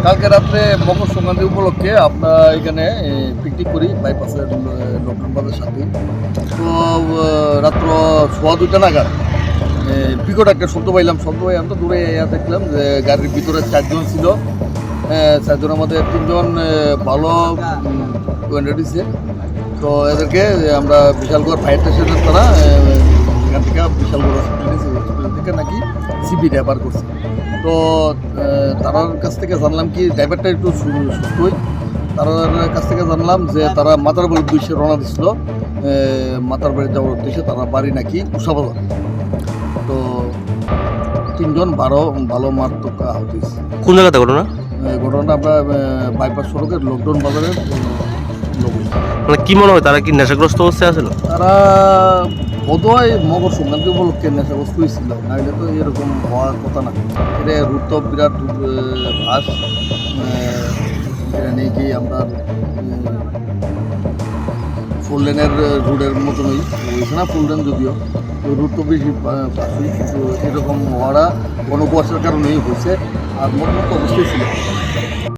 কালকে রাত্রে মকর সংক্রান্তি উপলক্ষে আমরা এখানে পিকনিক করি বাইপাসের লকডাউন বাজার সাথে। তো রাত্র 2:15 নাগাদ বিকট একটা শব্দ পাইলাম তো দূরে দেখলাম যে গাড়ির ভিতরে 4 জন ছিল। 4 জনের মধ্যে 3 জন ভালো ওয়েন্ডার দিচ্ছে। তো এদেরকে আমরা বিশালগড় ফায়ার স্টেশনের তারা এখান থেকে বিশালগড় হসপিটাল থেকে নাকি সিপি রেফার করছে। তো তারার কাছ থেকে জানলাম কি ড্রাইভারটা একটু সুস্থই। তার কাছ থেকে জানলাম যে তারা মাতার বাড়ির উদ্দেশ্যে রওনা দিচ্ছিল। মাতার বাড়ি যাওয়ার উদ্দেশ্যে তারা বাড়ি নাকি উষাবাজার। তো 3 জন ভালো মারাত্মক আহত হয়েছে। কোন জায়গাতে ঘটনা? ঘটনাটা আমরা বাইপাস সড়কের লকডাউন বাজারের লোক। মানে কি মনে হয় তারা কি নেশাগ্রস্ত অবস্থায় আছিল? তারা বোধহয় মকর সংক্রান্তি উপলক্ষে নেশাগ্রস্ত হয়েছিল, নাহলে তো এরকম হওয়ার কথা না। এটা রুট তো বিরাট ফাঁস। এটা নিয়ে কি আমরা 4 লেনের রোডের মতনই হয়েছে না, 4 লেন যদিও রুট তো বেশি ফাঁসই, কিন্তু এরকম হওয়াটা কোনো কুয়াশার কারণেই হয়েছে। আর মতো অবশ্যই ছিল।